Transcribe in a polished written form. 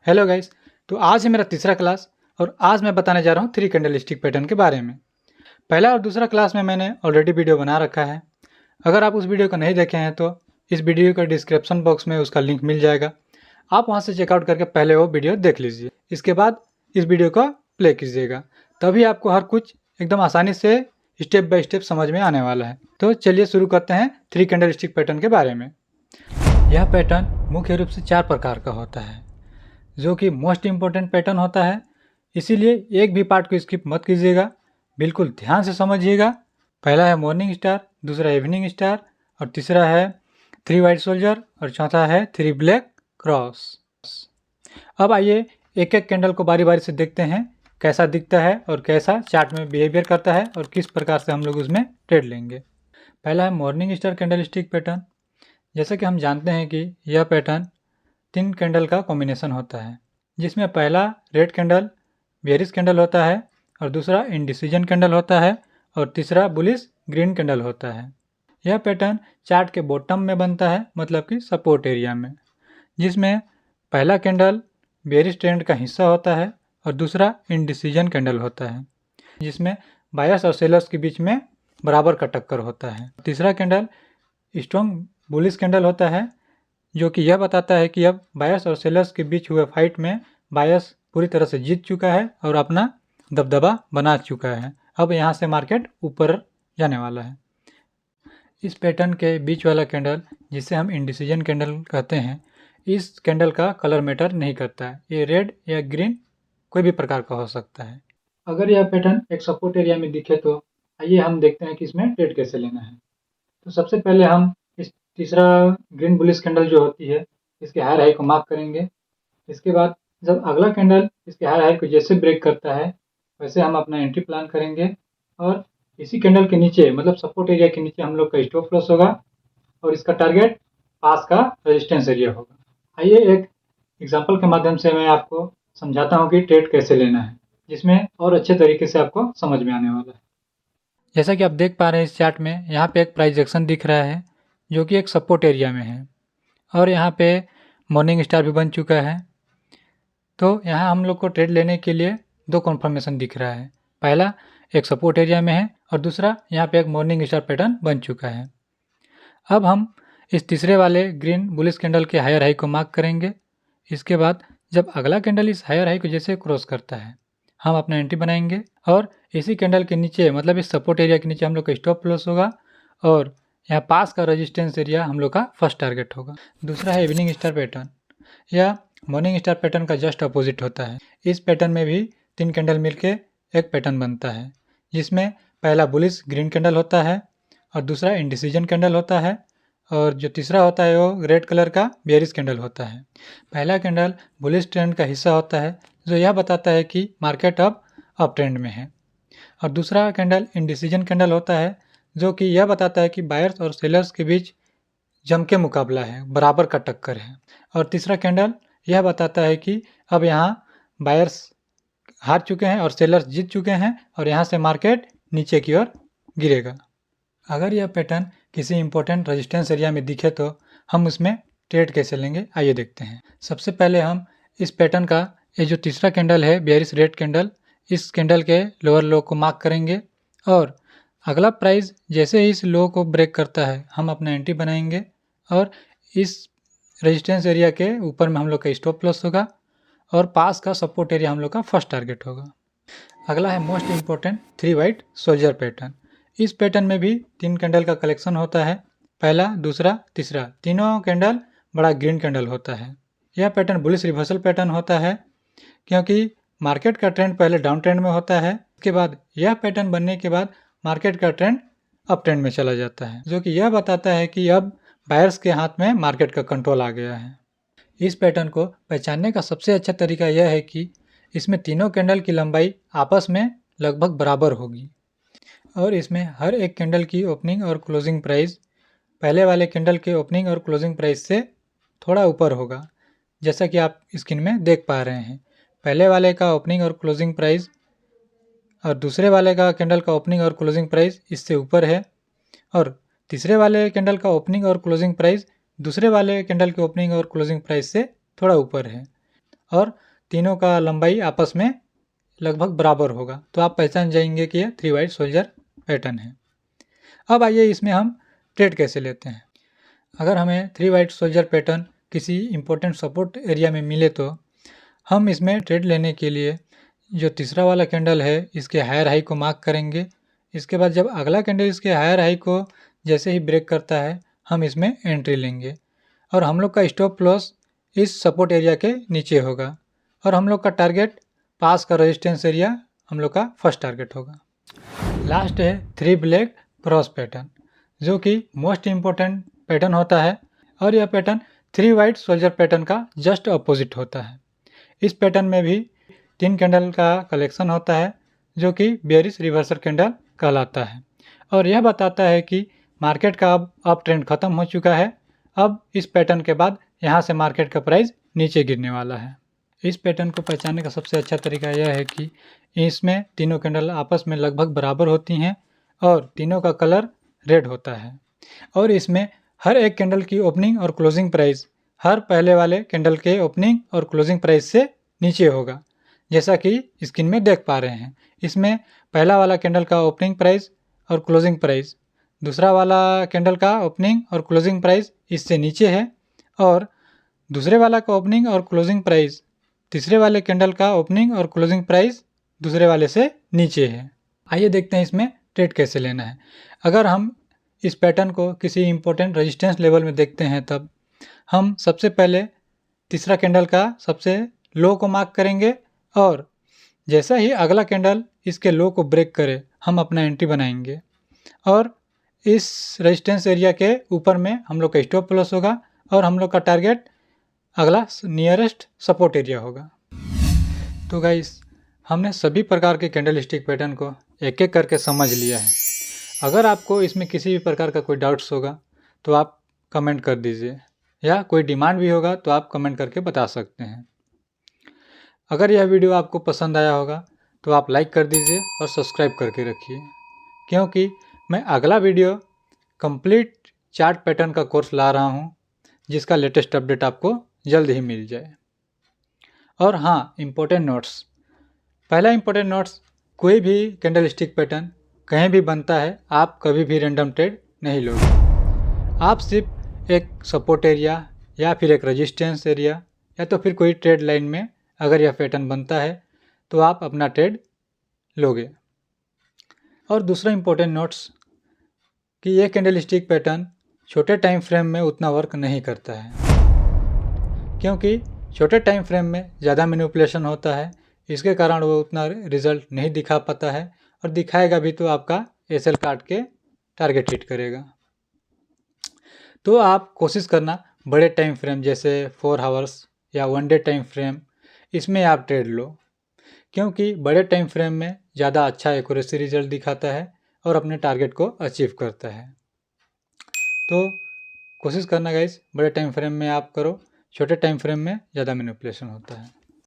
Hello guys. तो आज है मेरा तीसरा क्लास और आज मैं बताने जा रहा हूँ 3 कैंडल स्टिक पैटर्न के बारे में। पहला और दूसरा क्लास में मैंने ऑलरेडी वीडियो बना रखा है। अगर आप उस वीडियो को नहीं देखे हैं तो इस वीडियो का डिस्क्रिप्शन बॉक्स में उसका लिंक मिल जाएगा। आप वहाँ से चेकआउट करके पहले वो वीडियो देख लीजिए। इसके बाद इस वीडियो को प्ले कीजिएगा, तभी आपको हर कुछ एकदम आसानी से स्टेप बाय स्टेप समझ में आने वाला है। तो चलिए शुरू करते हैं 3 कैंडल स्टिक पैटर्न के बारे में। यह पैटर्न मुख्य रूप से 4 प्रकार का होता है, जो कि मोस्ट इम्पोर्टेंट पैटर्न होता है। इसीलिए एक भी पार्ट को स्किप मत कीजिएगा, बिल्कुल ध्यान से समझिएगा। पहला है मॉर्निंग स्टार, दूसरा इवनिंग स्टार और तीसरा है 3 वाइट सोल्जर और चौथा है 3 ब्लैक क्रॉस। अब आइए एक एक कैंडल को बारी बारी से देखते हैं कैसा दिखता है और कैसा चार्ट में बिहेवियर करता है और किस प्रकार से हम लोग उसमें ट्रेड लेंगे। पहला है morning star candle stick pattern. जैसे कि हम जानते हैं कि यह पैटर्न 3 कैंडल का कॉम्बिनेशन होता है, जिसमें पहला रेड कैंडल बेयरिश कैंडल होता है और दूसरा इंडिसीजन कैंडल होता है और तीसरा बुलिश ग्रीन कैंडल होता है। यह पैटर्न चार्ट के बॉटम में बनता है, मतलब कि सपोर्ट एरिया में, जिसमें पहला कैंडल बेयरिश ट्रेंड का हिस्सा होता है और दूसरा इंडिसीजन कैंडल होता है, जिसमें बायर्स और सेलर्स के बीच में बराबर का टक्कर होता है। तीसरा कैंडल स्ट्रॉन्ग बुलिश कैंडल होता है, जो कि यह बताता है कि अब बायर्स और सेलर्स के बीच हुए फाइट में बायर्स पूरी तरह से जीत चुका है और अपना दबदबा बना चुका है। अब यहाँ से मार्केट ऊपर जाने वाला है। इस पैटर्न के बीच वाला कैंडल, जिसे हम इंडिसीजन कैंडल कहते हैं, इस कैंडल का कलर मैटर नहीं करता है। ये रेड या ग्रीन कोई भी प्रकार का हो सकता है। अगर यह पैटर्न एक सपोर्ट एरिया में दिखे तो आइए हम देखते हैं कि इसमें ट्रेड कैसे लेना है। तो सबसे पहले हम इस तीसरा ग्रीन बुलिश कैंडल जो होती है, इसके हायर हाई को मार्क करेंगे। इसके बाद जब अगला कैंडल इसके हायर हाई को जैसे ब्रेक करता है, वैसे हम अपना एंट्री प्लान करेंगे और इसी कैंडल के नीचे, मतलब सपोर्ट एरिया के नीचे, हम लोग का स्टॉप लॉस होगा और इसका टारगेट पास का रेजिस्टेंस एरिया होगा। आइए एक एग्जाम्पल के माध्यम से मैं आपको समझाता हूँ कि ट्रेड कैसे लेना है, जिसमें और अच्छे तरीके से आपको समझ में आने वाला है। जैसा कि आप देख पा रहे हैं इस चार्ट में, यहाँ पे एक प्राइस एक्शन दिख रहा है जो कि एक सपोर्ट एरिया में है और यहाँ पे मॉर्निंग स्टार भी बन चुका है। तो यहाँ हम लोग को ट्रेड लेने के लिए 2 कन्फर्मेशन दिख रहा है। पहला एक सपोर्ट एरिया में है और दूसरा यहाँ पे एक मॉर्निंग स्टार पैटर्न बन चुका है। अब हम इस तीसरे वाले ग्रीन बुलिश कैंडल के हायर हाई को मार्क करेंगे। इसके बाद जब अगला कैंडल इस हायर हाई को जैसे क्रॉस करता है, हम अपना एंट्री बनाएंगे और इसी कैंडल के नीचे, मतलब इस सपोर्ट एरिया के नीचे, हम लोग का स्टॉप लॉस होगा और यहाँ पास का रेजिस्टेंस एरिया हम लोग का फर्स्ट टारगेट होगा। दूसरा है इवनिंग स्टार पैटर्न। यह मॉर्निंग स्टार पैटर्न का जस्ट अपोजिट होता है। इस पैटर्न में भी 3 कैंडल मिलके एक पैटर्न बनता है, जिसमें पहला बुलिश ग्रीन कैंडल होता है और दूसरा इंडिसीजन कैंडल होता है और जो तीसरा होता है वो रेड कलर का बेयरिश कैंडल होता है। पहला कैंडल बुलिश ट्रेंड का हिस्सा होता है, जो यह बताता है कि मार्केट अब अप ट्रेंड में है, और दूसरा कैंडल इंडिसीजन कैंडल होता है, जो कि यह बताता है कि बायर्स और सेलर्स के बीच जम के मुकाबला है, बराबर का टक्कर है। और तीसरा कैंडल यह बताता है कि अब यहाँ बायर्स हार चुके हैं और सेलर्स जीत चुके हैं और यहाँ से मार्केट नीचे की ओर गिरेगा। अगर यह पैटर्न किसी इंपॉर्टेंट रेजिस्टेंस एरिया में दिखे तो हम उसमें ट्रेड कैसे लेंगे, आइए देखते हैं। सबसे पहले हम इस पैटर्न का ये जो तीसरा कैंडल है बेयरिश रेड कैंडल, इस कैंडल के लोअर लो को मार्क करेंगे और अगला प्राइस जैसे ही इस लो को ब्रेक करता है, हम अपना एंट्री बनाएंगे और इस रेजिस्टेंस एरिया के ऊपर में हम लोग का स्टॉप लॉस होगा और पास का सपोर्ट एरिया हम लोग का फर्स्ट टारगेट होगा। अगला है most important 3 white soldier pattern. इस पैटर्न में भी 3 कैंडल का कलेक्शन होता है। पहला, दूसरा, तीसरा, तीनों कैंडल बड़ा ग्रीन कैंडल होता है। यह पैटर्न बुलिश रिवर्सल पैटर्न होता है, क्योंकि मार्केट का ट्रेंड पहले डाउन ट्रेंड में होता है, इसके बाद यह पैटर्न बनने के बाद मार्केट का ट्रेंड अप ट्रेंड में चला जाता है, जो कि यह बताता है कि अब बायर्स के हाथ में मार्केट का कंट्रोल आ गया है। इस पैटर्न को पहचानने का सबसे अच्छा तरीका यह है कि इसमें तीनों कैंडल की लंबाई आपस में लगभग बराबर होगी और इसमें हर एक कैंडल की ओपनिंग और क्लोजिंग प्राइस पहले वाले कैंडल के ओपनिंग और क्लोजिंग प्राइस से थोड़ा ऊपर होगा। जैसा कि आप स्क्रीन में देख पा रहे हैं, पहले वाले का ओपनिंग और क्लोजिंग प्राइस और दूसरे वाले का कैंडल का ओपनिंग और क्लोजिंग प्राइस इससे ऊपर है और तीसरे वाले कैंडल का ओपनिंग और क्लोजिंग प्राइस दूसरे वाले कैंडल के ओपनिंग और क्लोजिंग प्राइस से थोड़ा ऊपर है और तीनों का लंबाई आपस में लगभग बराबर होगा, तो आप पहचान जाएंगे कि यह 3 वाइट सोल्जर पैटर्न है। अब आइए इसमें हम ट्रेड कैसे लेते हैं। अगर हमें 3 वाइट सोल्जर पैटर्न किसी इम्पोर्टेंट सपोर्ट एरिया में मिले तो हम इसमें ट्रेड लेने के लिए जो तीसरा वाला कैंडल है इसके हायर हाई को मार्क करेंगे। इसके बाद जब अगला कैंडल इसके हायर हाई को जैसे ही ब्रेक करता है हम इसमें एंट्री लेंगे और हम लोग का स्टॉप लॉस इस सपोर्ट एरिया के नीचे होगा और हम लोग का टारगेट पास का रेजिस्टेंस एरिया हम लोग का फर्स्ट टारगेट होगा। लास्ट है 3 ब्लैक क्रॉस पैटर्न, जो कि मोस्ट इम्पोर्टेंट पैटर्न होता है और यह पैटर्न 3 वाइट सोल्जर पैटर्न का जस्ट अपोजिट होता है। इस पैटर्न में भी 3 कैंडल का कलेक्शन होता है जो कि बेयरिश रिवर्सल कैंडल कहलाता है और यह बताता है कि मार्केट का अब अप ट्रेंड खत्म हो चुका है। अब इस पैटर्न के बाद यहाँ से मार्केट का प्राइस नीचे गिरने वाला है। इस पैटर्न को पहचानने का सबसे अच्छा तरीका यह है कि इसमें तीनों कैंडल आपस में लगभग बराबर होती हैं और तीनों का कलर रेड होता है और इसमें हर एक कैंडल की ओपनिंग और क्लोजिंग प्राइस हर पहले वाले कैंडल के ओपनिंग और क्लोजिंग प्राइस से नीचे होगा, जैसा कि स्क्रीन में देख पा रहे हैं। इसमें पहला वाला कैंडल का ओपनिंग प्राइस और क्लोजिंग प्राइस दूसरा वाला कैंडल का ओपनिंग और क्लोजिंग प्राइस इससे नीचे है और दूसरे वाला का ओपनिंग और क्लोजिंग प्राइस तीसरे वाले कैंडल का ओपनिंग और क्लोजिंग प्राइस दूसरे वाले से नीचे है। आइए देखते हैं इसमें ट्रेड कैसे लेना है। अगर हम इस पैटर्न को किसी इम्पोर्टेंट रेजिस्टेंस लेवल में देखते हैं तब हम सबसे पहले तीसरा कैंडल का सबसे लो को मार्क करेंगे और जैसा ही अगला कैंडल इसके लो को ब्रेक करे हम अपना एंट्री बनाएंगे और इस रेजिस्टेंस एरिया के ऊपर में हम लोग का स्टॉप लॉस होगा और हम लोग का टारगेट अगला नियरेस्ट सपोर्ट एरिया होगा। तो गाइस हमने सभी प्रकार के कैंडल स्टिक पैटर्न को एक एक करके समझ लिया है। अगर आपको इसमें किसी भी प्रकार का कोई डाउट्स होगा तो आप कमेंट कर दीजिए या कोई डिमांड भी होगा तो आप कमेंट करके बता सकते हैं। अगर यह वीडियो आपको पसंद आया होगा तो आप लाइक कर दीजिए और सब्सक्राइब करके रखिए, क्योंकि मैं अगला वीडियो कंप्लीट चार्ट पैटर्न का कोर्स ला रहा हूं जिसका लेटेस्ट अपडेट आपको जल्द ही मिल जाए। और हाँ, इम्पोर्टेंट नोट्स। पहला इम्पोर्टेंट नोट्स, कोई भी कैंडल स्टिक पैटर्न कहीं भी बनता है आप कभी भी रैंडम ट्रेड नहीं लोगे। आप सिर्फ एक सपोर्ट एरिया या फिर एक रेजिस्टेंस एरिया या तो फिर कोई ट्रेड लाइन में अगर यह पैटर्न बनता है तो आप अपना ट्रेड लोगे। और दूसरा इम्पोर्टेंट नोट्स कि यह कैंडल स्टिक पैटर्न छोटे टाइम फ्रेम में उतना वर्क नहीं करता है, क्योंकि छोटे टाइम फ्रेम में ज़्यादा मैनिपुलेशन होता है। इसके कारण वो उतना रिजल्ट नहीं दिखा पाता है और दिखाएगा भी तो आपका एसएल काट के टारगेट हिट करेगा। तो आप कोशिश करना बड़े टाइम फ्रेम जैसे 4 आवर्स या 1 डे टाइम फ्रेम, इसमें आप ट्रेड लो, क्योंकि बड़े टाइम फ्रेम में ज़्यादा अच्छा एक्यूरेसी रिजल्ट दिखाता है और अपने टारगेट को अचीव करता है। तो कोशिश करना गाइस बड़े टाइम फ्रेम में आप करो, छोटे टाइम फ्रेम में ज़्यादा मैनिपुलेशन होता है।